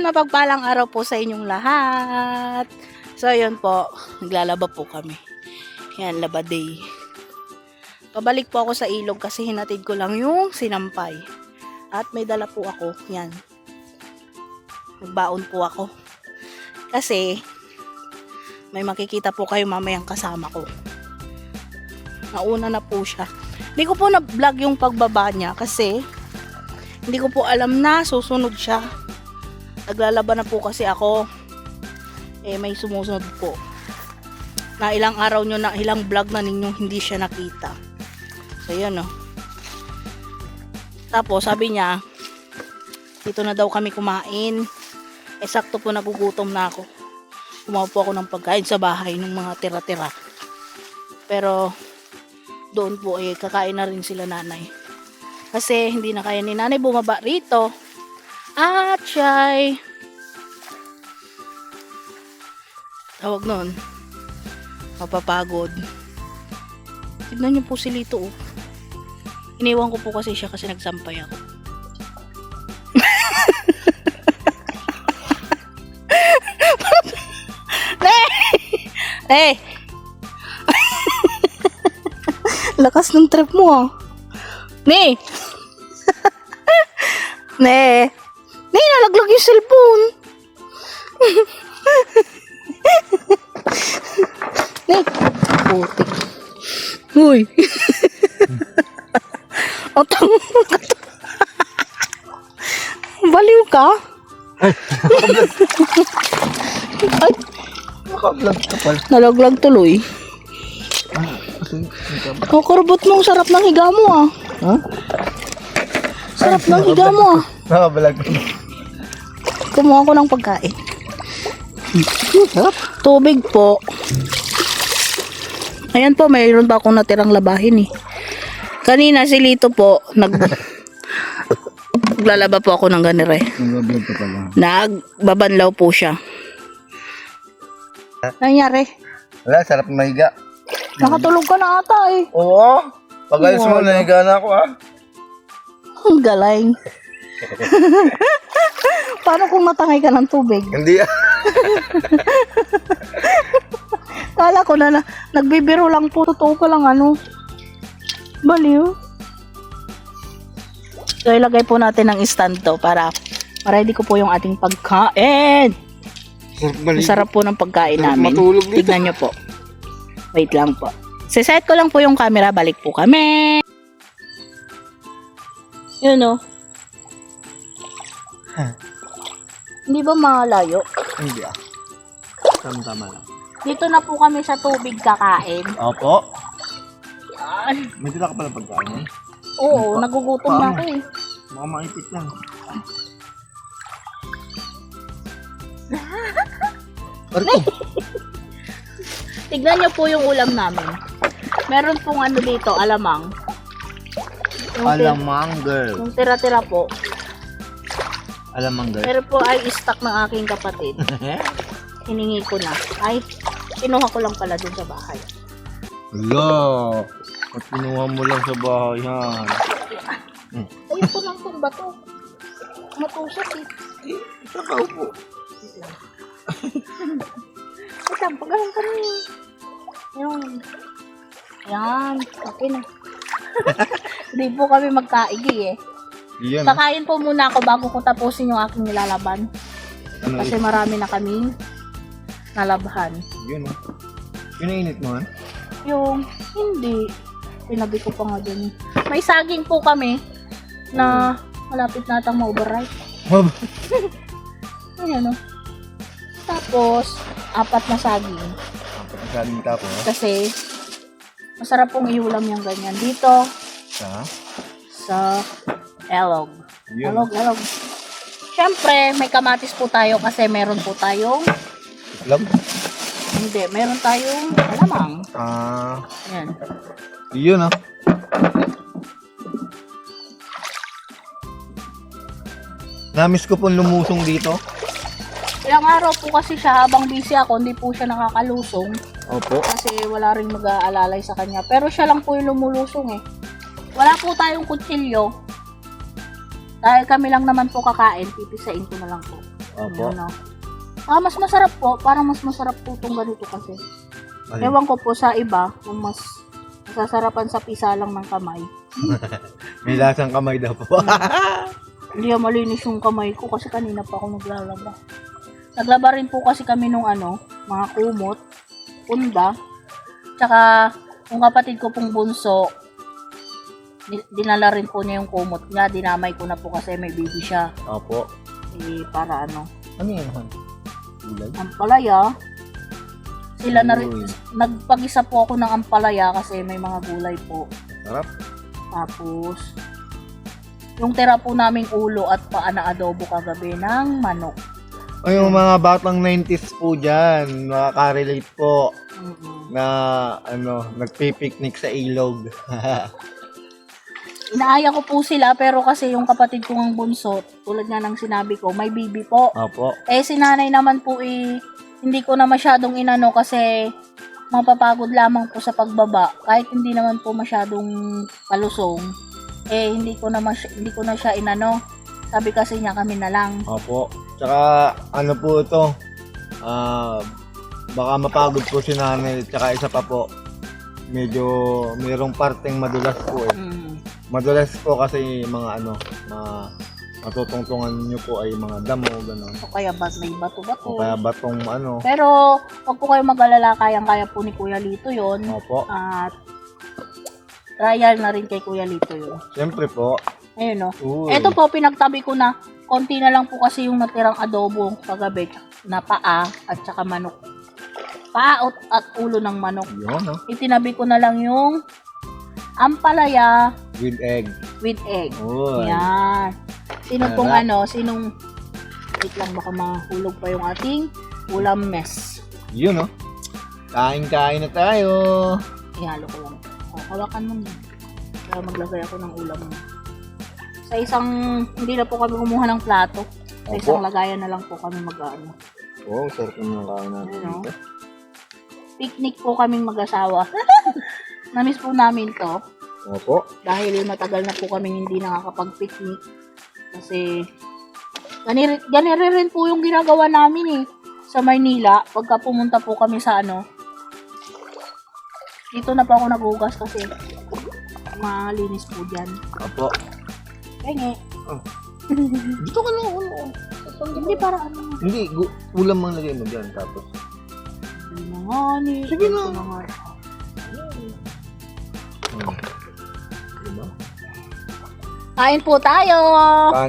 Ayan, mapagpalang araw po sa inyong lahat. So, ayun po, naglalaba po kami. Ayan, laba day. Pabalik po ako sa ilog kasi hinatid ko lang yung sinampay. At may dala po ako. Yan. Nagbaon po ako. Kasi, may makikita po kayo mamayang kasama ko. Nauna na po siya. Hindi ko po na-vlog yung pagbaba niya kasi hindi ko po alam na susunod siya. Naglalaba na po kasi ako. May sumusunod po. Na ilang araw nyo na, ilang vlog na ninyong hindi siya nakita. So, yun o. Tapos, sabi niya, dito na daw kami kumain. Sakto po nagugutom na ako. Kumawa po ako ng pagkain sa bahay ng mga tira-tira. Pero, doon po kakain na rin sila nanay. Kasi, hindi na kaya ni nanay bumaba rito. At siya'y tawag nun, mapapagod. Tignan niyo po si Lito oh. Iniwan ko po kasi siya kasi nagsampay ako. Eh! Lakas ng trip mo ah. Ne! Ne! Ne, nalaglag yung cellphone. Ne, putik. Uy. Otang. Baliw ka? Ay, naka-vlog ka pala. nalaglag tuloy. Oh, karbot mo, sarap ng higa mo ah. Ha? Sarap ng higa mo ah. Naka-vlog ka. Kumuha ko ng pagkain. Sarap. Tubig po. Ayan po, mayroon pa akong natirang labahin eh. Kanina si Lito po, naglalaba po ako ng ganire. Naka-vlog ka pala. Nagbabanlaw po siya. Nangyari? Wala, sarap mahiga. Nakatulog ka na ata eh. Oo. Pag-alis mo, nahiga na ako ah. Ang galing. Paano kung matangay ka ng tubig? Hindi ah. Kala ko na nagbibiro lang po. Totoo pa lang ano. Baliw. So ilagay po natin ng stand to para ma-ready ko po yung ating pagkain. Ang sarap po ng pagkain namin. Matulog dito. Tignan nyo po. Wait lang po. Siset ko lang po yung camera. Balik po kami. Yun o. Hindi ba malayo? Hindi ah. Tama-tama lang. Dito na po kami sa tubig kakain. Opo. Yan. May tila ka pala pagkain. Oo, nagugutom na ako eh. Baka maipit lang. Tignan nyo po yung ulam namin. Meron pong ano dito, alamang. Alamang girl. Yung tira-tira po. Alamang girl. Pero po ay stock ng aking kapatid. Hiningi ko na. Ay, kinuha ko lang pala dun sa bahay. Hello. At kinuha mo lang sa bahay yan. Ayun ko lang itong bato. Matusok eh. Saka upo. Ito, pagalang kami. Yan. Yan. Okay na. Hindi po kami magkaigi eh. Yan. Kakain po muna ako bago ko tapusin yung aking nilalaban. Ano Kasi marami na kaming nalabhan. yun ah. Pinainit mo ah? Yung hindi. Tinabi ko pa nga dun. May saging po kami na malapit natang ma-overripe. Ayan o. Tapos, 4 na saging. Galing tapos. Kasi, masarap pong iulam yung ganyan. Dito, sa elog. Yun. Elog. Siyempre, may kamatis po tayo kasi meron po tayong, Alam? hindi, meron tayong alamang. Ah. Yan. Yun ah. Namiss ko pong lumusong dito. Ilang araw po kasi siya habang busy ako, hindi po siya nakakalusong. Opo. Kasi wala rin mag-aalalay sa kanya. Pero siya lang po yung lumulusong eh. Wala po tayong kutsilyo. Dahil kami lang naman po kakain, pipisain ko na lang po. Opo. Ayan, oh. Mas masarap po. Parang mas masarap po itong ganito kasi. Ay, Ewan ko po sa iba, kung mas masasarapan sa pisa lang ng kamay. may lasang kamay daw po. Hindi malinis yung kamay ko kasi kanina pa ako naglalaba. Naglaba rin po kasi kami nung mga kumot, punda, tsaka yung kapatid ko pong bunso, dinala rin po niya yung kumot niya, dinamay ko na po kasi may baby siya. Opo. Para Ano yan, Han? Gulay? ampalaya. Sila na rin, Uy. nagpag-isa po ako ng ampalaya kasi may mga gulay po. Sarap. Tapos, yung tira po naming ulo at paa na adobo kagabi ng manok. Ay, yung mga batang 90s po dyan, makaka-relate po na nagpipiknik sa ilog. Inaaya ko po sila pero kasi yung kapatid ko ng bunso, tulad nga ng sinabi ko, may bibi po. Opo. Si nanay naman po hindi ko na masyadong inano kasi mapapagod lamang po sa pagbaba. Kahit hindi naman po masyadong palusong, hindi ko na siya inano. Sabi kasi niya kami na lang. Opo. Tsaka ano po ito, baka mapagod po si nanay. Tsaka isa pa po, medyo mayroong parteng madulas po eh. Madulas po kasi mga matutungtungan nyo po ay mga damo, gano'n. O kaya may bato-bato. O kaya batong Pero wag po kayo mag-alala, kayang-kaya po ni Kuya Lito yon. Opo. At trial na rin kay Kuya Lito yun. Siyempre po. Ayun, no? Uy. Ito po, pinagtabi ko na. Konti na lang po kasi yung natirang adobo kagabi na paa at saka manok. Paa at ulo ng manok. Yun, no? Itinabi ko na lang yung ampalaya With egg. with egg. Uy. Yan. Sino Sarap. pong wait lang, baka mahulog pa yung ating ulam mess. Yun, no? Kain-kain na tayo. Ihalo ko lang. Hawakan mo na. Kaya maglagay ako ng ulam mo. Sa isang, hindi na po kami kumuha ng plato. Sa Opo. isang lagayan na lang po kami mag-ano. Oo, sarap naman ang kain natin Ano? dito. Picnic po kaming mag-asawa. Namiss po namin to. Opo. Dahil matagal na po kaming hindi nakakapag-picnic. Kasi, ganire rin po yung ginagawa namin sa Maynila. Pagka pumunta po kami sa dito na po ako nagugas kasi malinis po dyan. Opo. Kaya Dito ka lang. hindi para Hindi, ulam ang lagay mo dyan. Tapos, Sige na. Diba? Kain po tayo!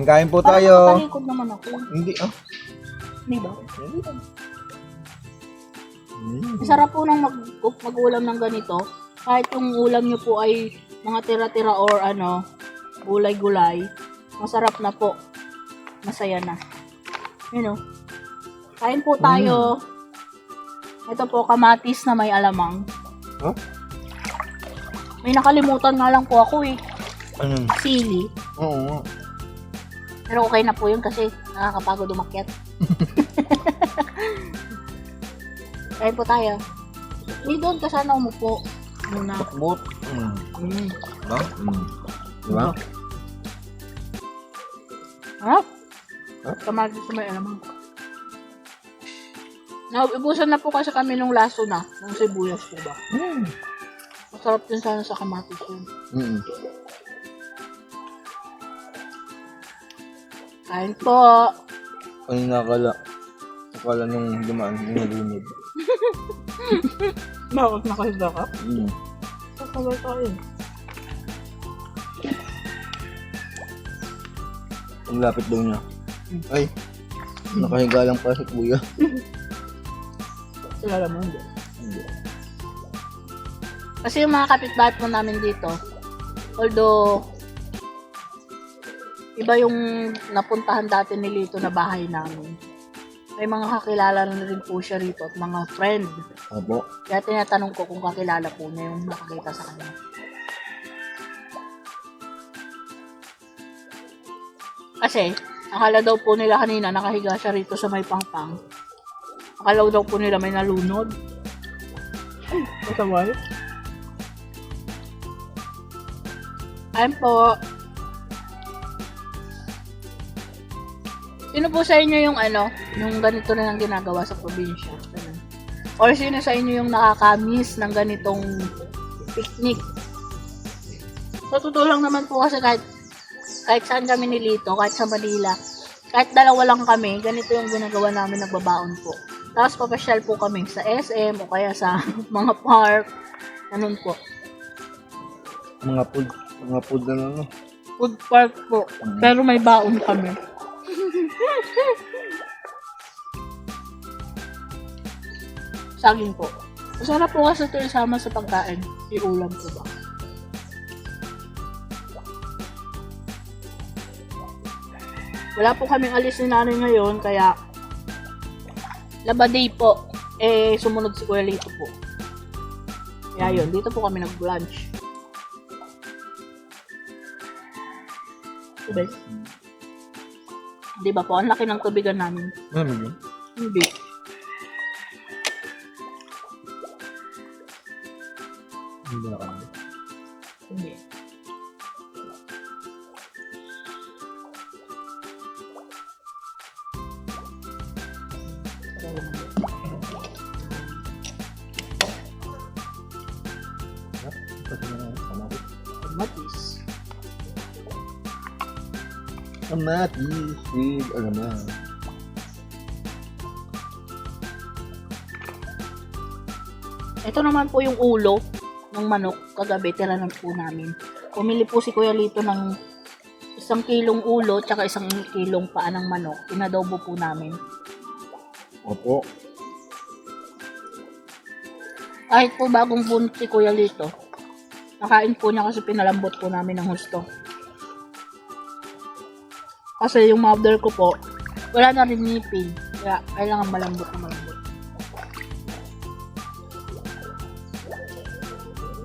Kain po Parang tayo. nakatalikod naman ako. Hindi, Hindi ba? Mm. Masarap po nang mag-ulam ng ganito. Kahit yung ulam nyo po ay mga tira-tira or gulay-gulay. Masarap na po. Masaya na. Yun o. Kain po tayo. Ito po, kamatis na may alamang. Huh? May nakalimutan nga lang po ako Ano? Sili. Oo nga. Pero okay na po yun kasi nakakapagod umakyat. Kain po tayo. Hindi doon ka sana umupo. Muna. Takbot. Diba? Diba? Harap. Huh? Kamatis na may alamang. Ibusan na po kasi kami nung laso na. Ng sibuyas po ba? Masarap din sana sa kamatis yun. Kain po. Ano nakakala? Akala nung dumaan, yung nalunod. Bakit nakahiga ka? Kasabay tayo. Ang lapit daw niya. Ay, nakahiga lang pa si kuya. Kilala mo hindi? Kasi yung mga kapitbahay po namin dito, although iba yung napuntahan dati ni Lito na bahay namin, may mga kakilala na rin po siya rito at mga friend. Opo. Kaya tinatanong ko kung kakilala po niya yung nakakita sa kanya. Kasi, akala daw po nila kanina nakahiga siya rito sa may pangpang. Akala daw po nila may nalunod. Ay, masaway. Ayun po. Sino po sa inyo yung yung ganito na lang ginagawa sa probinsya? Ganun. Or sino sa inyo yung nakakamiss ng ganitong picnic? Sa totoo lang naman po kasi kahit saan kami nilito, kahit sa Manila, kahit dalawa lang kami, ganito yung ginagawa namin, nagbabaon po. Tapos papasyal po kami sa SM o kaya sa mga park. Ganun po. Mga food na lang. Food park po. Pero may baon kami. Saging po. Masarap po kasi ito isama sa pagkain. Iulam po ba? Wala po kaming alis ni nanay ngayon, kaya labaday po. Sumunod si Kuya Lito po. Kaya yun, dito po kami nag-lunch. Diba? Diba po? Ang laki ng tubigan namin. Ano yun? Hindi. Hindi na kami. Hindi. Kamatis. Kamatis with alaman. Ito naman po yung ulo ng manok. Kagabi, tiranan po namin. Pumili po si Kuya Lito ng 1 kilong ulo tsaka 1 kilong paa ng manok. Inadobo po namin. Opo. Kahit po bagong bunot si Kuya Lito, nakain po niya kasi pinalambot po namin ng husto. Kasi yung mother ko po, wala na rin ngipin. Kaya kailangan malambot na malambot.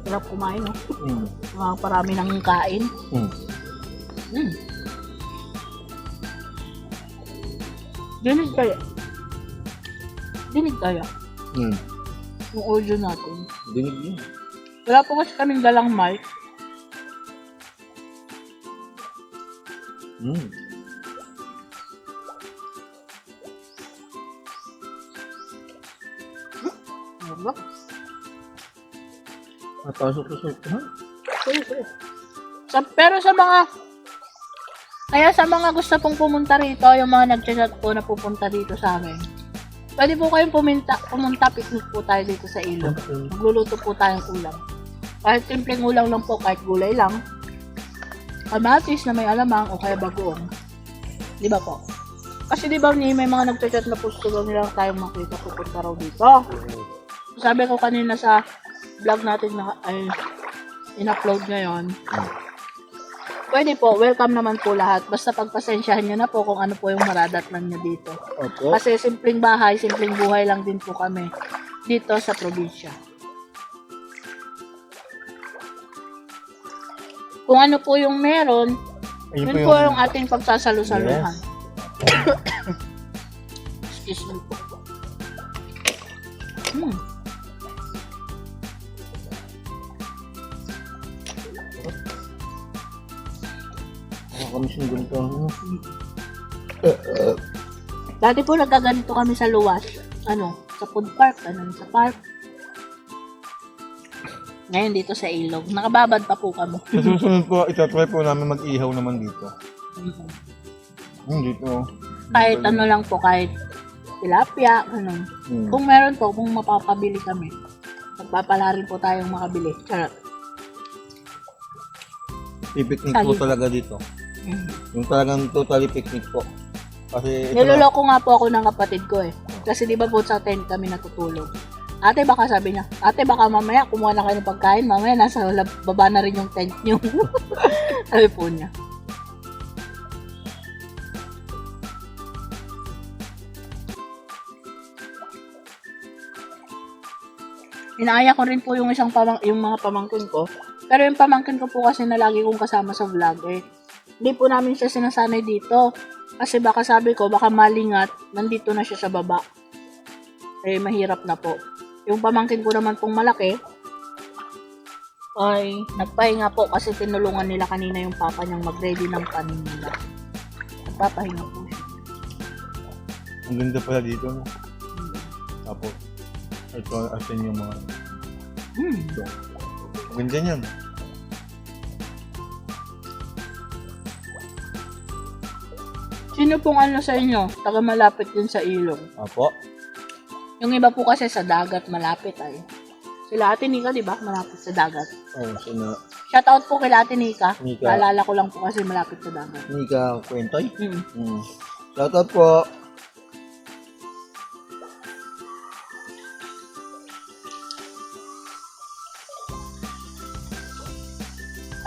Sarap kumain, no? Parami ng kain. Dinig kaya. Yung audio natin. Dinig yun. Wala po kasi kaming dalang mic. Sarap. Napasok ko sa ito, ha? Pero sa mga gusto pong pumunta rito, yung mga nag-chat po na pupunta dito sa amin, pwede po kayong pumunta, picnic po tayo dito sa ilog. Magluluto po tayong ulam. Kahit simpleng ulam lang po, kahit gulay lang. Kamatis na may alamang o kaya bagoong. Di ba po? Kasi di ba may mga nag-chat na gusto nila tayong makita, pupunta raw dito. Sabi ko kanina sa vlog natin na in-upload ngayon, pwede po, welcome naman po lahat. Basta pagpasensyahan nyo na po kung ano po yung maradatnan nyo dito. Opo. Kasi simpleng bahay, simpleng buhay lang din po kami dito sa probinsya. Kung ano po yung meron, yun po yung ating pagsasalu-saluhan. Excuse me po. Kami siyang ganito. Dati po nagaganito kami sa luwas. Sa food park, sa park. Ngayon dito sa ilog. Nakababad pa po kami. Sa susunod po, itatry po namin mag-ihaw naman dito. Dito. Kahit lang po, kahit tilapia, Kung meron po, kung mapapabili kami, magpapala rin po tayong makabili. Charot. I-picnic po talaga dito. Yung talagang totally picnic po. Kasi niloloko nga po ako ng kapatid ko eh. Kasi di ba po sa tent kami natutulog. Ate baka sabi niya, ate baka mamaya kumuha na kayo ng pagkain, mamaya nasa baba na rin yung tent niyo. Sabi po niya. Inaaya ko rin po yung yung mga pamangkin ko. Pero yung pamangkin ko po kasi na lagi kong kasama sa vlog hindi po namin siya sinasanay dito. Kasi baka sabi ko, baka malingat, nandito na siya sa baba. Mahirap na po. Yung pamangkin ko naman pong malaki, ay nagpahinga po kasi tinulungan nila kanina yung papa niyang mag-ready ng panin nila. Nagpapahinga po siya. Ang ganda pala dito, no? Tapos, ito, asin yung mga... Ito. Ang ganda niyan. Sino pong ano sa inyo? Taga malapit din sa ilog. Apo. Yung iba po kasi sa dagat malapit ay. Sila Ate Nika, di ba? Malapit sa dagat. Oh, sino? Shoutout po kay Ate Nika. Nika. Naalala ko lang po kasi malapit sa dagat. Nika Kwentoy. Mm. Shoutout po.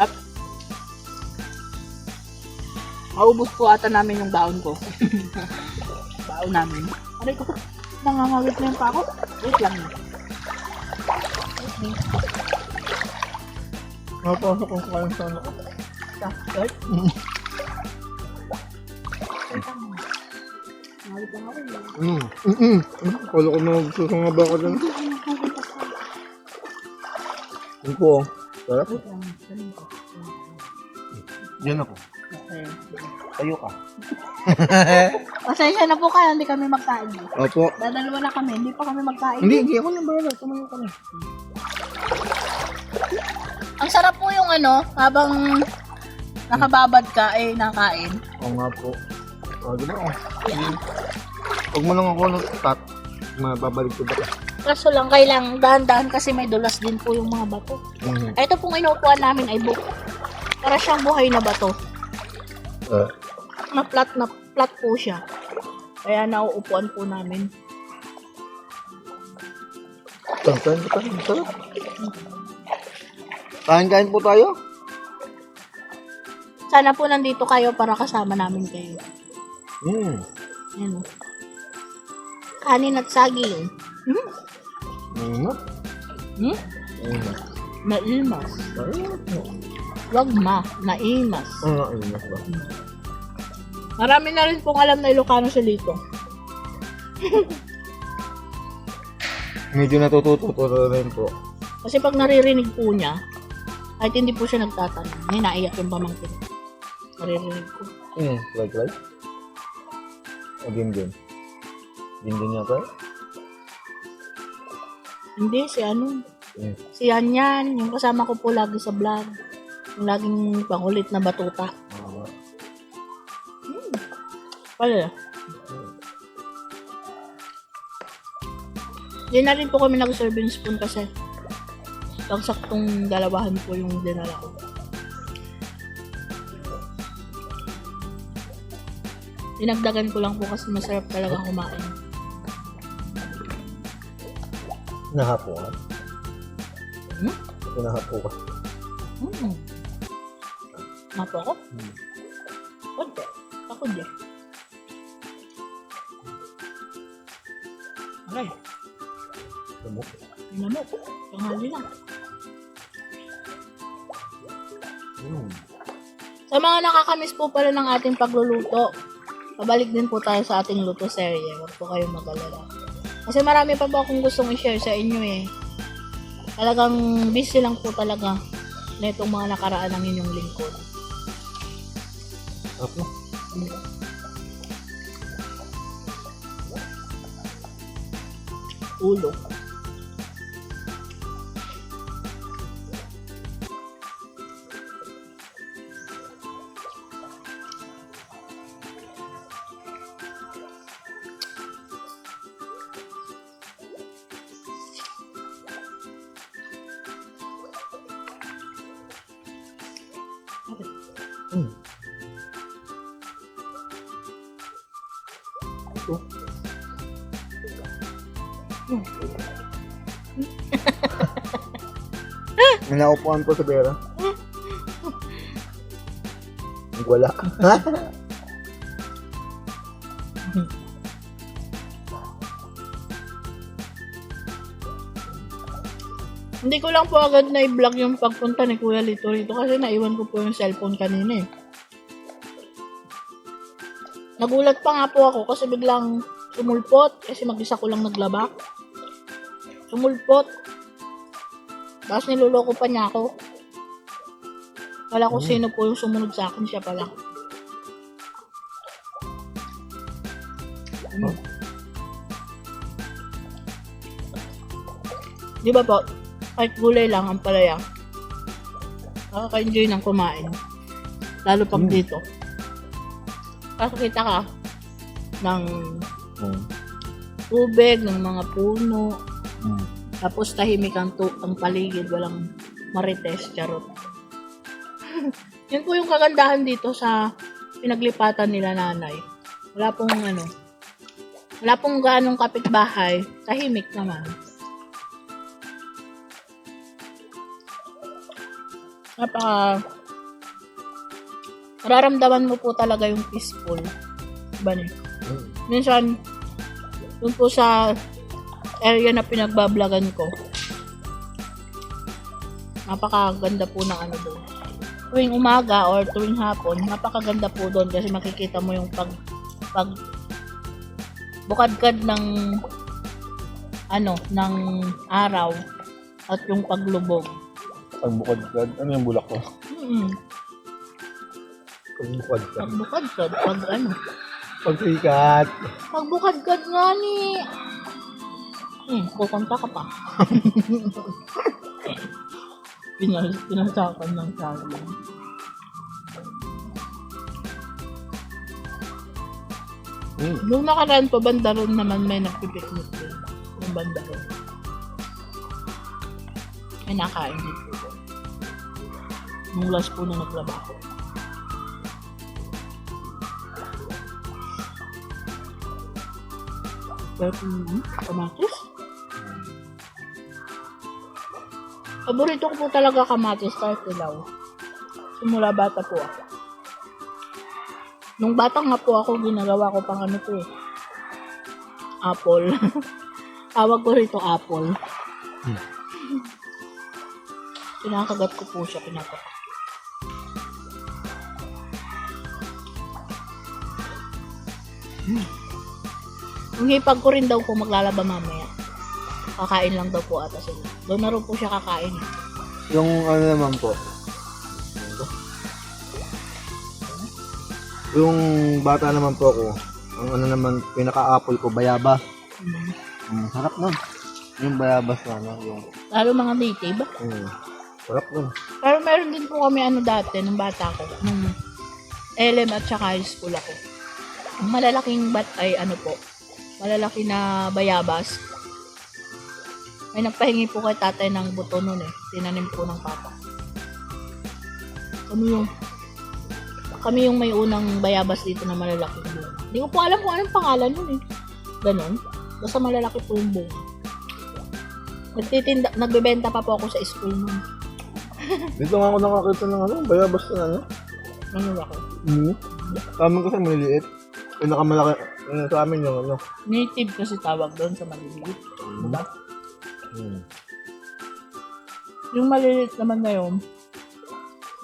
Up. Maubos po ata namin yung baon ko. Baon namin. Aray ko, nangangawit na yung pako. Wait lang. Napasok ko kayong sana ko. Start. Nangawit lang ako. Kala ko magsusungaba ko dyan. Yan po. Sarap. Wait lang. Galing ko. Yan ako. Okay. Tayo ka. Pasensya na po kayo, hindi kami magkain. Opo. Dadalawa na kami, hindi pa kami magkain. Hindi ako nang bahala. Tumayo ka na. Ang sarap po yung ano, habang nakababad ka, nakain. Oo nga po. Di ba? Huwag mo lang ako nag-stop. Mababalik ko ba? Kaso lang, kailang dahan-dahan kasi may dulas din po yung mga bato. Ito pong inuupuan namin ay para siyang buhay na bato. Na flat po siya. Kaya nauupuan po namin. Kain ka tayo. Sarap. Kain po tayo. Sana po nandito kayo para kasama namin kayo. Yan o. Kanin at saging. Naimas. Wag naimas. Marami na rin pong alam na Ilocano si Lito. Medyo natututo rin po. Kasi pag naririnig po niya, kahit hindi po siya nagtatanong, may naiyak yung pamangkin. Naririnig ko. Like? O din. Din niya tayo? Hindi, si ano. Si Yan, yung kasama ko po lagi sa vlog. Yung laging pangulit na batuta. Pala. Di na rin po kami nag-serving spoon kasi pag saktong dalawahan po yung dinala ko. Dinagdagan ko lang po kasi masarap talaga kumain. Nahapo ka? Nahapo ka? Mapo ako? Konti. Ako din. Okay. Lamok. Lamok. Tanghali na. Sa mga nakakamiss po pala ng ating pagluluto, pabalik din po tayo sa ating luto serye. Huwag po kayong mag-alala. Kasi marami pa ba akong gustong i-share sa inyo eh. Talagang busy lang po talaga na itong mga nakaraan ng inyong lingkod. Apo? Ulo. Ito. Nanaupuan po sa pera. Wala. Hindi ko lang po agad na i-vlog yung pagpunta ni Kuya Lito rito kasi naiwan ko po yung cellphone kanina eh. Nagulat pa nga po ako kasi biglang sumulpot kasi mag-isa ko lang naglaba. Sumulpot. Tapos niloloko pa niya ako. Wala ko sino po yung sumunod sa akin, siya pala. Di ba po, kahit gulay lang ang palaya, nakaka-enjoy ng kumain. Lalo pag dito. Kakakita ka ng tubig, ng mga puno, tapos tahimik ang paligid, walang marites, charot. Yun po yung kagandahan dito sa pinaglipatan nila nanay. Wala pong ganong kapitbahay, tahimik naman. Nararamdaman mo po talaga yung peaceful. Diba niya? Minsan, dun po sa area na pinagbablagan ko, napakaganda po ng ano doon. Tuwing umaga or tuwing hapon, napakaganda po doon kasi makikita mo yung pag bukadkad ng ng araw at yung paglubog. Pagbukadkad? Ano yung bulak ko? Pagbukadkad? Pagbukadkad, Pagsikat. Pagbukadkad nga ni... kukanta ka pa. Pinasakan ng saging. Nung nakaraan pa, banda ron naman may nagpipiknik din. Yung banda ron. May nakain dito. Nung last po na naglaba ko. Pero kamatis? Paborito ko po talaga kamatis kahit ilaw. Simula bata po ako. Nung bata nga po ako, ginagawa ko pang apple. Tawag ko rito apple. Pinakagat ko po siya, pinakagat. Yung hipag ko rin daw po maglalaba mamaya. Kakain lang daw po ata sila. Doon na rin po siya kakain. Yung ano naman po. Yung bata naman po ako, ang ano naman, pinaka-apple ko, bayabas. Sarap nun. Yung bayabas na, yung... Lalo mga native. Sarap nun. Pero meron din po kami dati, nung bata ko, nung LM at saka high school ako. Malalaking malalaki na bayabas. May nagpahingi po kay tatay ng buto nun Tinanim po ng papa. Kami yung may unang bayabas dito na malalaking bunga. Hindi ko po alam kung anong pangalan nun Ganon. Basta malalaki po yung bunga. Nagbebenta pa po ako sa school nun. Dito nga ako nakakita ng bayabas na Malaki. Sa amin kasi maliliit. Pinakamalaki sa amin yung Native kasi tawag doon sa maliliit. Diba? Yung maliliit naman na yun,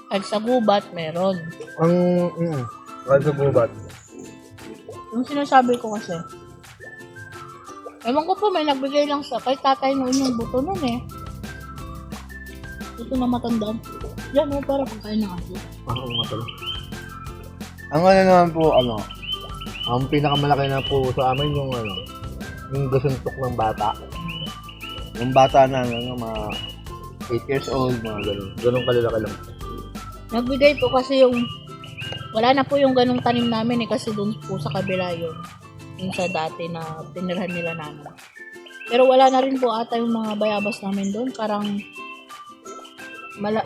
kahit sa gubat, meron. Kahit sa gubat. Yung sinasabi ko kasi, ewan ko po, may nagbigay lang kay tatay noon yung buto nun Buto na matandaan. Yan para pagkain ng aso. Oo nga pala. Ang naman po, ang pinakamalaki na po sa amin yung gasuntok ng bata. Yung bata na mga 8 years old, mga ganun. Ganun kalalaki lang. Nagbigay po kasi wala na po yung ganung tanim namin kasi doon po sa kabila yun. Yung sa dati na tinirhan nila namin. Pero wala na rin po ata yung mga bayabas namin doon. Parang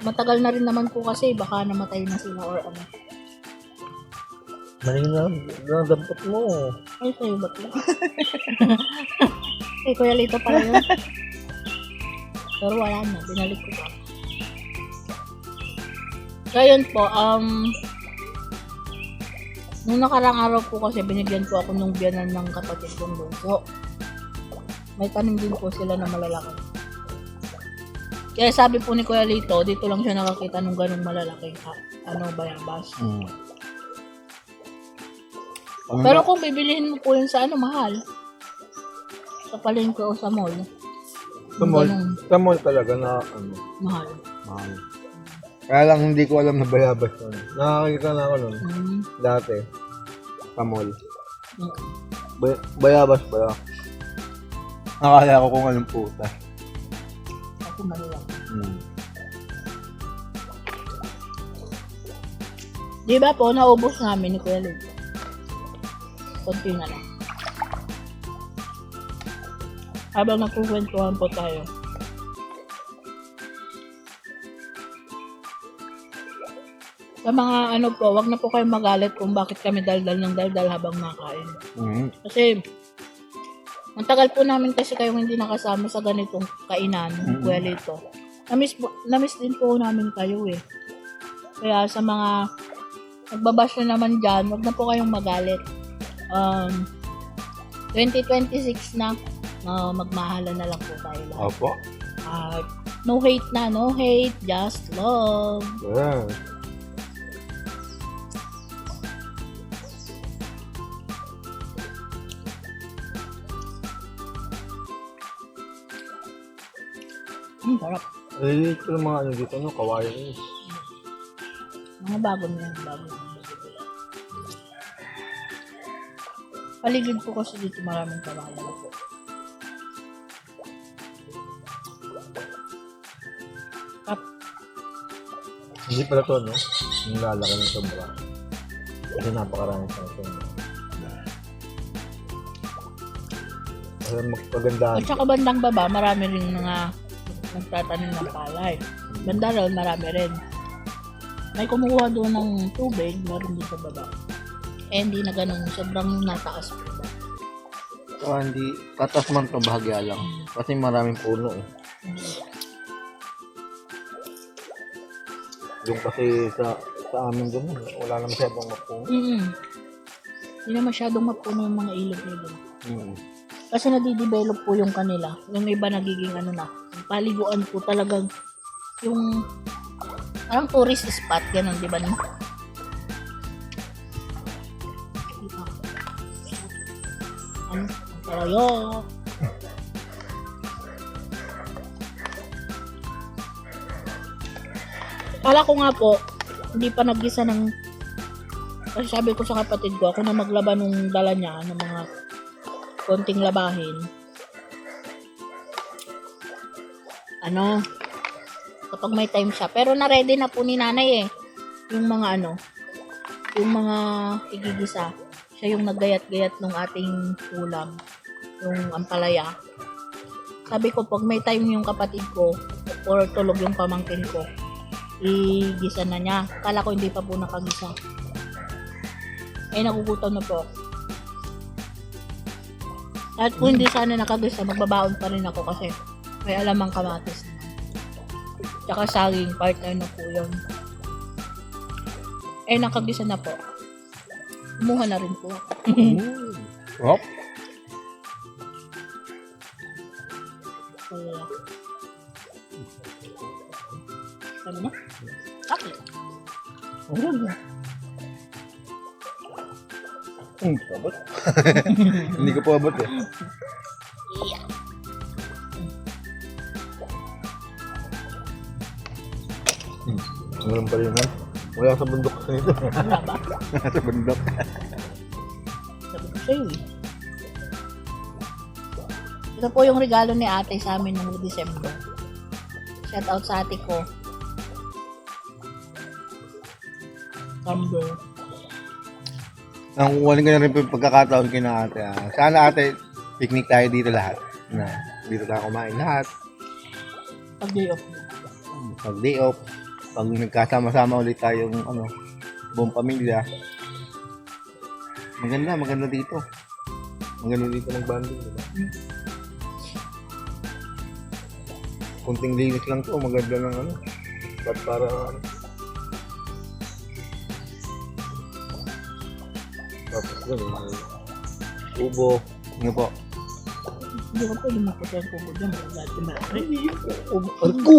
matagal na rin naman po kasi baka namatay na sila or Maling na dampot mo. Ay, sa'yo ba't lang? Eh, Kuya Lito pala yun. Pero wala na, binalik ko pa. Kaya yun po, nung nakarang araw po kasi binigyan po ako nung biyanan ng kapatid kong bunso. May tanim din po sila na malalaki. Kaya sabi po ni Kuya Lito, dito lang siya nakakita nung ganung malalaki bayabas. Pero kung bibilihin mo po yun sa mahal. Sa palengke o sa mall. Sa mall talaga na mahal. Kaya lang hindi ko alam na bayabas nun. Nakakita na ako nun. Dati. Sa mall. Bayabas pala. Nakakala ko kung anong puta. po mahirap. Di ba po, naubos namin ni Kuya Lito. Konti na lang. Habang nagkukwentuhan po tayo. Sa mga ano po, wag na po kayong magalit kung bakit kami daldal ng daldal habang nakain. Kasi, ang tagal po namin kasi kayong hindi nakasama sa ganitong kainan, Kuya Lito. Namiss din po namin kayo eh. Kaya sa mga nagbabash na naman dyan, wag na po kayong magalit. 2026 na, magmahalan na lang po tayo lahat. Opo. No hate na, no hate, just love. Yeah. Sarap. Ito yung mga ano dito, no? Kawayan is. Mga bago na yan, bago na. Paligid po kasi dito maraming kawayan po. Hindi pala to, no? Yung lalaki ng sobra. Kasi napakarami sa ito. Kasi magpagandahan. At saka bandang baba, marami rin mga nagtatanim ng palay. Banda ron, marami rin. May kumukuha doon ng tubig, meron din sa baba. Eh, hindi na ganun, sobrang nataas po ba. Hindi, tatas man to bahagya lang. Kasi maraming puno eh. Yung kasi sa amin doon, wala na masyadong mapuno. Hindi na masyadong mapuno yung mga ilog nila. Kasi nadidevelop po yung kanila. Yung iba nagiging ano na. Yung paliguan po talagang yung parang tourist spot. Ganun, di ba? No? Ano? Tayo. Kala ko nga po, hindi pa naggisa ng... Kasi sabi ko sa kapatid ko, ako na maglaba nung dala niya ng mga konting labahin. Ano, kapag may time siya. Pero na-ready na po ni nanay eh. Yung mga ano, yung mga igigisa. Siya yung naggayat-gayat ng ating ulam. Yung ampalaya. Sabi ko, pag may time yung kapatid ko, or tulog yung pamangkin ko, igisa na niya. Kala ko hindi pa po nakagisa. Eh, nagugutom na po. At kung hindi sana nakagisa, magbabaon pa rin ako kasi may alamang kamatis na. Tsaka saging, partner na po yun. Eh, nakagisa na po. Kumuha na rin po. Hop. Kaya, sabi na? Okay. Abot. Hindi ko po abot eh. Yeah. Meron pa rin ha? Wala sa bundok sa ito. Wala ba? Sa bundok. Sabi ko sa'yo eh. Ito po yung regalo ni ate sa amin noong December. Shout out sa ate ko. Number. Ang kukunin ko na rin po yung pagkakataon kay na ate. Sana ate, picnic tayo dito lahat. Na, dito tayo kumain lahat. Pag day off. Pag day off. Pag nagkasama-sama ulit tayong buong pamilya. Maganda dito. Maganda dito ng banding. Diba? Kunting linis lang to, maganda ng para tapos gano'n, ubo, ano po? Hindi ko pwede maputi ang kubo dyan. Dati malaki. Arko!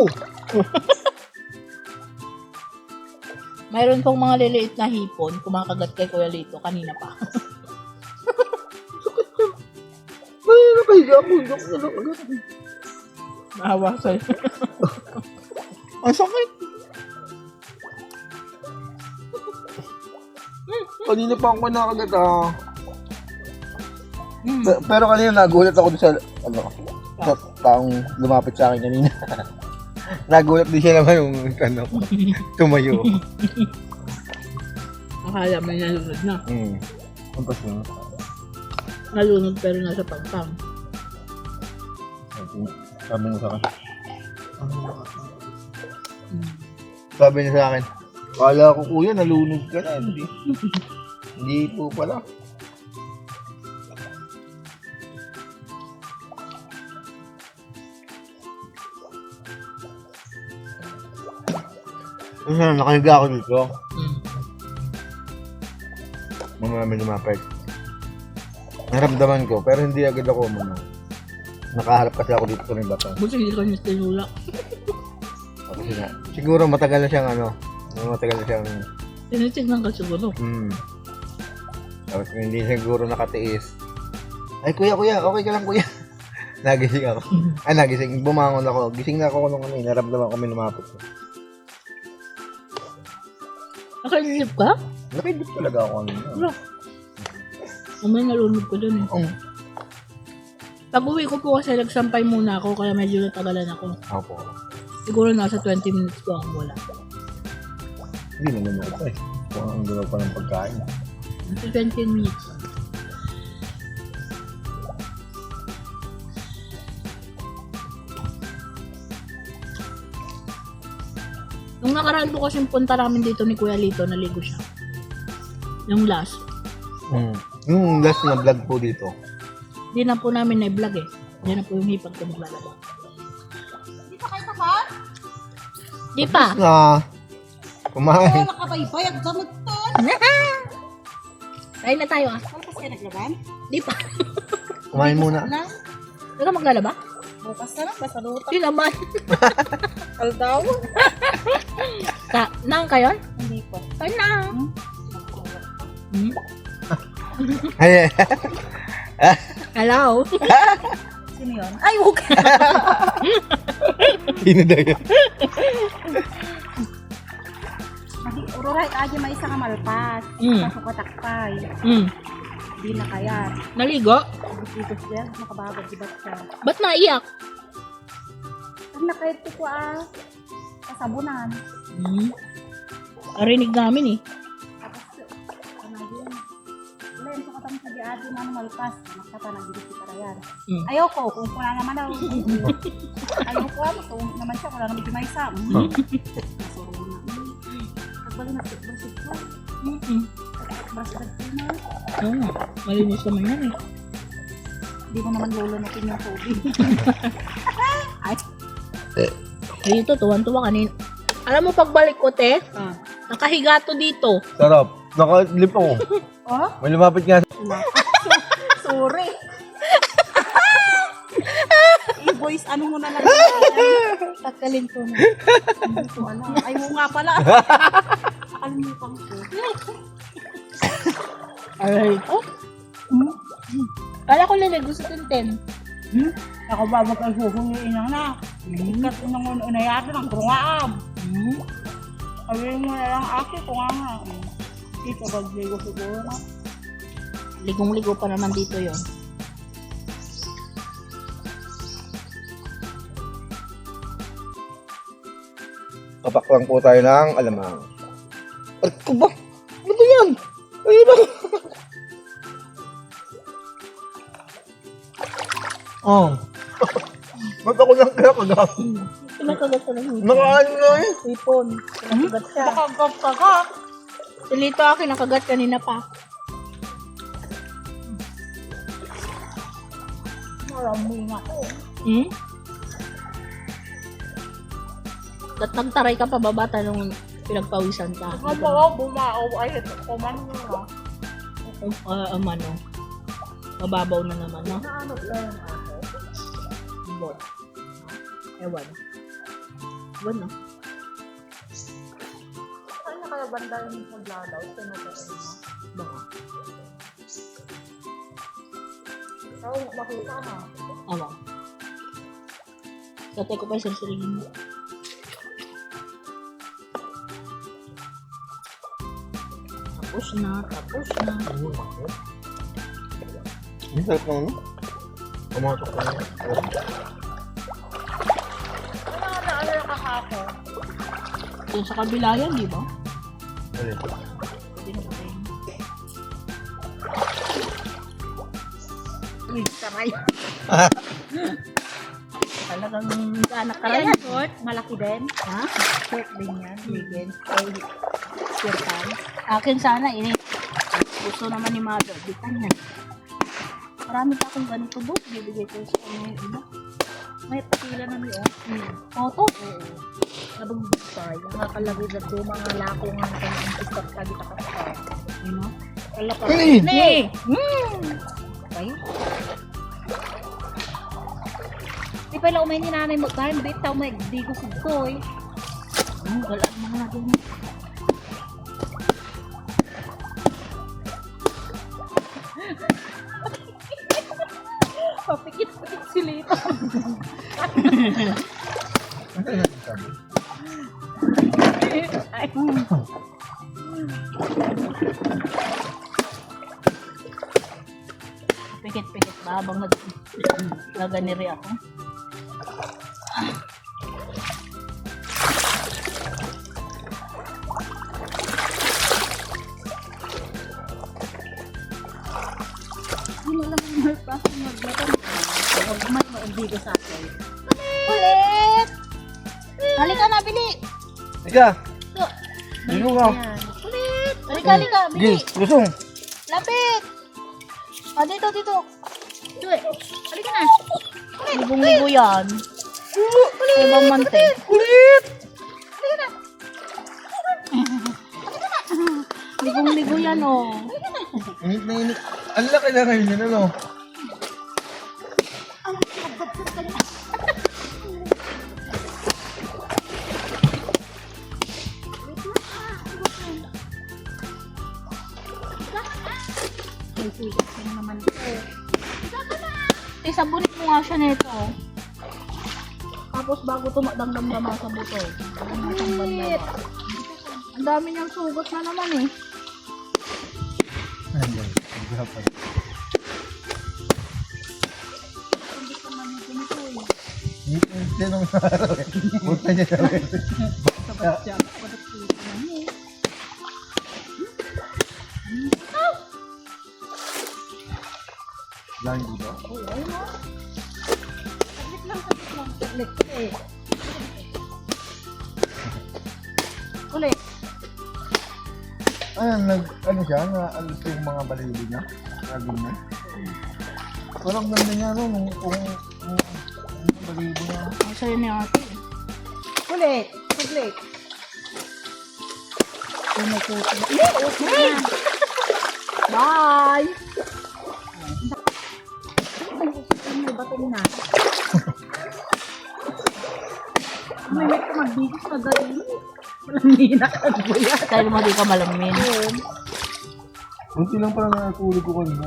Mayroon pong mga liliit na hipon, kumakagat kay Kuya Lito kanina pa. Ay, nakahiga po. Naawa sa'yo. Ang sakit! Kanina pa ako nakagat Pero kanina nagulat ako sa sa taong lumapit sa akin kanina. Nagulat din siya naman yung ano, tumayo. Akala may nalunod na. Ang pas mo. Nalunod pero nasa pagpang. Sabi niya sa akin. Sabi niya sa akin, kala ko kuya, nalunod ka na. Hindi. Hindi po pala. Nakahiga ako dito. Marami lumapit. Naramdaman ko, pero hindi agad ako nakaharap kasi ako dito sa may bata. Buti hindi ko niya tinulak. Kasi na, siguro matagal na siyang matagal na siyang Tinitignan ka siguro. Tapos hindi siguro nakatiis. Ay kuya, okay ka lang kuya. Nagising ako. Nagising. Bumangon ako. Gising na ako nung naramdaman ko may lumapit. Nakailip ka? Nakidip talaga ako Bro. May nalunod ko dun eh. Pag uwi ko po kasi nagsampay muna ako kaya medyo natagalan ako. Opo. Siguro nasa 20 minutes ko ang wala. Hindi naman ako eh. Kung ang gulaw pa ng pagkain. Nasa 20 minutes. Nung nakaraan po kasing punta namin dito ni Kuya Lito, naligo siya. Yung last. Yung last na vlog po dito. Hindi na po namin na-vlog eh. Hindi na po yung hipag ko maglalaba. Di pa kayo tapos? Di pa. Na. Kumain. Nakabaybay at gamot to. Kain na tayo ah. Tapos kayo naglaban? Di pa. Kumain muna. Na? Hindi ka maglalaba? Bukas na lang, basta luta. Hindi naman. Kaldaw? Nang kayo? Hindi pa. Kain na. Ay, Hello? Sino yun? Ay, huwag ka. Hinadayo. Ururay ka aja may isa ka malpas. Pasok ka takpay. Di na kaya. Naligo? Dito siya, makababad di ba't siya. Ba't naiyak? Pag nakahit ko kasabunan. Arinig namin eh. Tapos, ano yun? Wala yun sa katang sa diadi na malpas. Nakata na dito si Parayan. Ayoko, kung wala naman daw. Ayoko ako, kung naman siya, wala naman di may isa. Masuro na. Pagbali na basit ko. Basit ko na. Oo, malinis naman yan eh. Hindi mo naman lolo natin yung tubig. Ay. Dito, tuwan-tuwa kanina. Alam mo, pagbalik ko, te, nakahiga to dito. Sarap. Nakalip ako. Oh? May lumapit nga. Sorry. I-voice, ano mo na lang. Takalin ko na. Hindi ko ano. Ay, mo nga pala. Nakalimutan ko. Aray ko? Kala ko lang gusto tinten. Ako ba magkasuhungiin lang na. Ikat nung unayado ng kurungaam. Sabihin mo na lang aki kung nga. Dito bagligo siguro na. Ligong-ligo pa naman dito yon. Kapaklang po tayo ng alamang. Ay, ko ba? Ano ba yan? Ay, ba? Oh. Ba't ako lang kaya kagap? Pinakagat sa lang. Nakaano na eh. Ipon. Pinakagat siya. Nakagap ka ka. Silito ako, nakagat kanina pa. Marami nga ako. At nagtaray ka pa babata nung pinagpawisan ka. Ang mga bumao ay kuman nga. Ano, mababaw na naman, no? Naano lang ako. Bot. Ewan. Ewan, no? Saan na kaya banda yung maglalaw? Tinutuin mo. Baka. Ikaw, makita na. Awa. Tatay ko pa yung sarsilingin mo. Tapos na. Ang sarap ng ano? Pumasok na. Ano na, ano na ako. Doon sa kabila yan, di ba? Alin? Pwede na patayin. Uy, saray. Talagang anak ka Ano rin. yan, short? Malaki din? Ha? Short din yan, leggings. Ay, skirtan. Akin sana, ini. Gusto naman ni Mother. Di ka niya. Marami pa akong ganito book. Bibigay ko sa kanya yung iba. May pakila na niyo. Photo? Oo. Nabang bukay. Nakakalagay na doon mga lako nga na kanyang istak kagi ka kapatay. Ano? Kala pa. Hey! Ne! Kayo? Di pala umay ni nanay magkain. Bitaw may di ko sigkoy. Galaan mo nga din. Papikit-pikit silita. Ano yung sabi? Ay, Pikit-pikit ba habang nag-ganiri ako? hindi mo lang yung pa maglaban. Huwag man maumbigo sa akin. Ulit! Halika na, bili! Ika! Dino ka! Ulit! Halika, bili! Lusong! Lapit! Ah, dito. Uy, halika na. Libong-libo yan. Ibang mante. Ulit! Libong-libo yan, oh. Init na init. Ang laki na kayo yun, ano? May sikat ka naman ito. Sabunin mo nga siya nito. Tapos bago tumadamdam sa buto. Ang dami niyang sugat na naman eh. Ayan, ang hirapan. Hindi ka man ito nito eh. Hindi nung araw eh. Punta niya na rin. Sabat siya. Padat ko ito na niya. Lang dito. Oo, ayun mo. Saglit lang. Saglit eh. Ulit. Ayan, ano siya, naalis yung mga balili niya. Ragin niya. Parang ganda niya, no? Kung balili niya. Ang sayo niya ate. Ulit. Saglit. Umukutin. Bye! May bato na. May ka magbigis na galing. Walang hinakagbuya. Dahil mo di ka malamin. Kunti lang pala nakatulog ko kanina.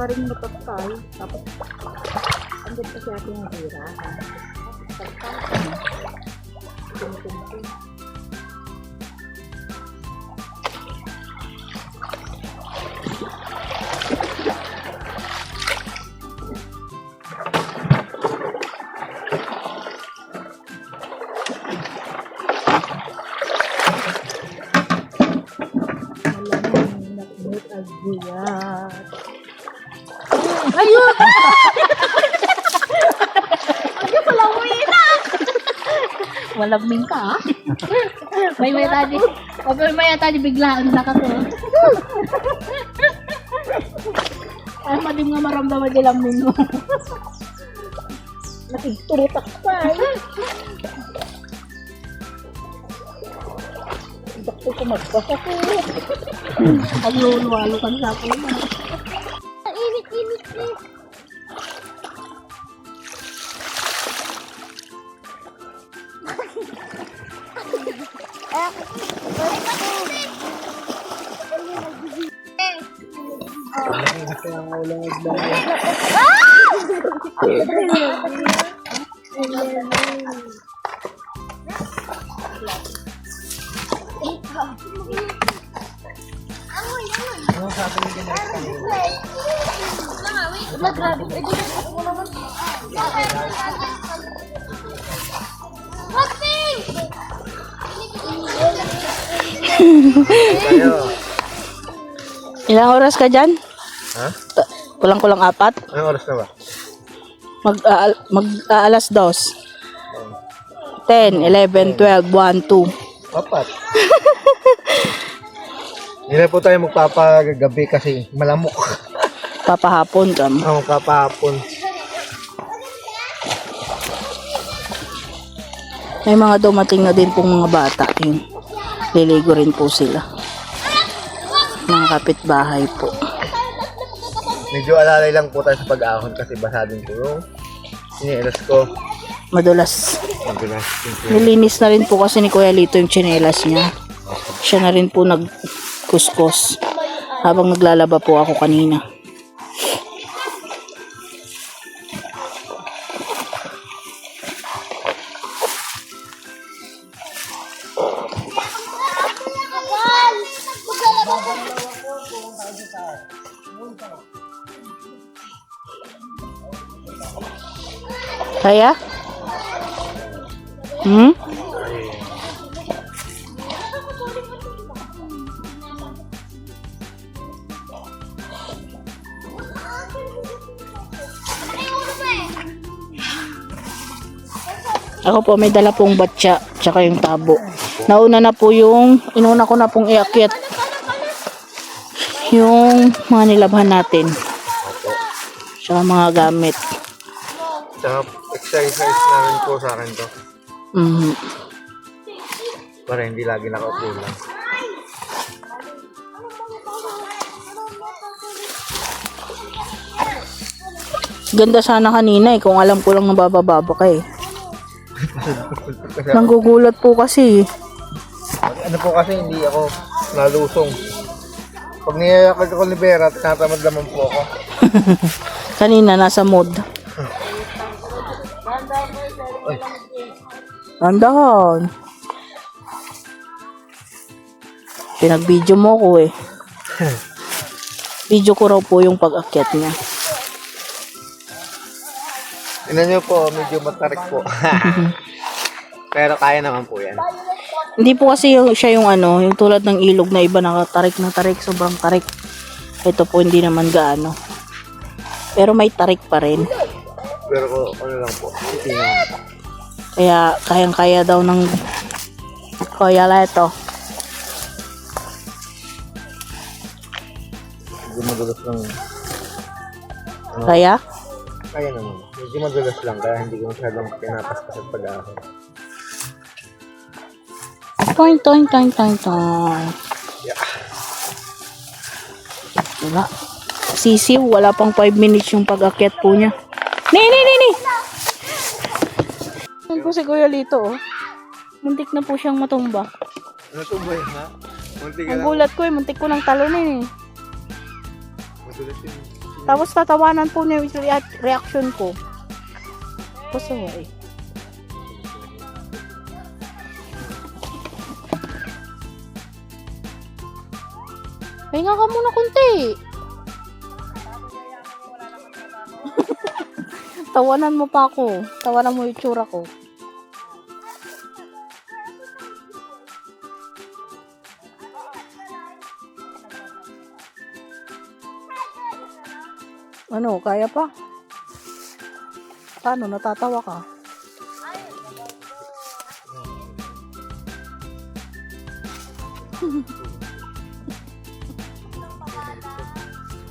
Paring matatay. Tapos, andun pa si ating hira. Ayun! Ang salawi na! Walaming ka, ha? May tadi. May tadi biglaan na ka to. Ay, madim nga maramdaman di lamin mo. Nakigturutak pa eh. Bakit ko magpasa ko? Paglulwalo ka sa akin. Init eh. Kasi ang ulang aglang. Ano sabi niyo din Grabe. Tayo. Ilang oras ka dyan? Ha? Kulang-kulang 4? Anong oras na ba? Alas 2. 10, 11, 12, 1, 2. Apat. Hindi na po tayo magpapagabi kasi malamok. Papahapon ka. Magpapahapon. May mga dumating na din pong mga bata. Yun. Liligo rin po sila. Mga kapitbahay po. Medyo alalay lang po tayo sa pag-ahon kasi basa din po yung sinelas ko. Madulas. Madulas. Nilinis na rin po kasi ni Kuya Lito yung tsinelas niya. Siya na rin po nagkuskus. Habang naglalaba po ako kanina. Kaya? Hmm? Ako po may dala pong batya tsaka yung tabo. Nauna na po inuna ko na pong iakyat yung mga nilabhan natin. Tsaka mga gamit. Tsaka exercise na rin po sa akin to. Para hindi lagi nakaupo lang. Ganda sana kanina kung alam ko lang nabababa ka Kasi Nanggugulat po kasi. ano po kasi hindi ako nalusong. Pag niyayakag ako ni Vera, tinatamad naman po ako. Kanina nasa mood. Ay, Andahan. Pinag-video mo ko Video ko raw po yung pag-akyat niya. tingnan niyo po, medyo matarik po. Pero kaya naman po yan. Hindi po kasi siya yung yung tulad ng ilog na iba nakatarik na tarik, sobrang tarik. Ito po hindi naman gaano. Pero may tarik pa rin. Pero ano lang po, titingnan. Kaya kayang-kaya daw ng Kuya Leto. Medyo madulas lang. Kaya? Kaya naman. Medyo madulas lang, kaya hindi ko masyadong pinapaspas at pag-ahon. Toing, toing, toing, toing, toing. Yeah. Wala. Sisiw, wala pang 5 minutes yung pag-akyat po niya. Ni! Yan po si Kuya Lito, Muntik na po siyang matumba. Ano to boy, ha? Munti ka Ang lang. gulat ko muntik ko ng talunin Madulas yun. Tapos tatawanan po niya yung reaction ko. Tapos Pahinga ka muna kunti. Tawanan mo pa ako. Tawanan mo yung tsura ko. Ano, kaya pa? Paano, natatawa ka?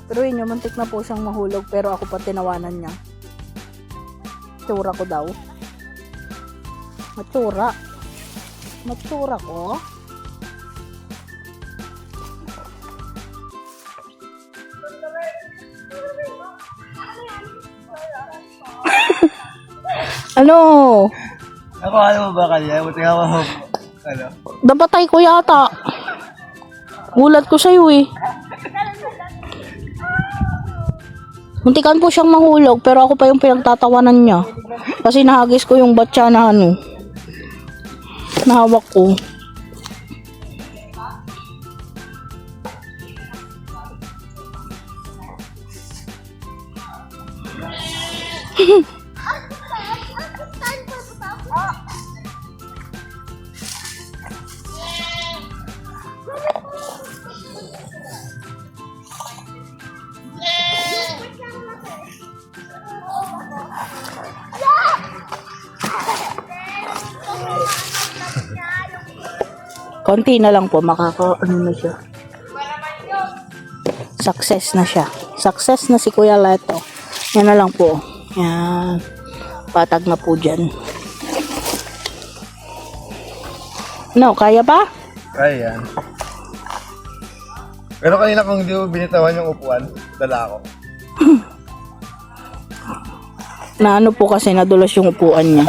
Pero yun, muntik na po siyang mahulog pero ako pa tinawanan niya. Matsura ko daw. Matsura. Matsura ko. Ano? Ako, ano mo ba kanina? Buti nga mo. Ano? Napatay ko yata. Gulat ko sa'yo Muntikan po siyang mahulog pero ako pa yung pinagtatawanan niya. Kasi nahagis ko yung batya na nahawak ko. Konti na lang po, ano na siya. Success na siya. Success na si Kuya Leto. Yan na lang po. Yan. Patag na po dyan. No, kaya ba? Kaya yan. Pero kanina kung hindi mo binitawan yung upuan, dala ako. Na ano po kasi nadulas yung upuan niya.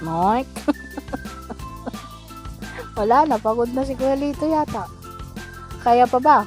Mike. Wala na, pagod na si Kuya Lito yata. Kaya pa ba?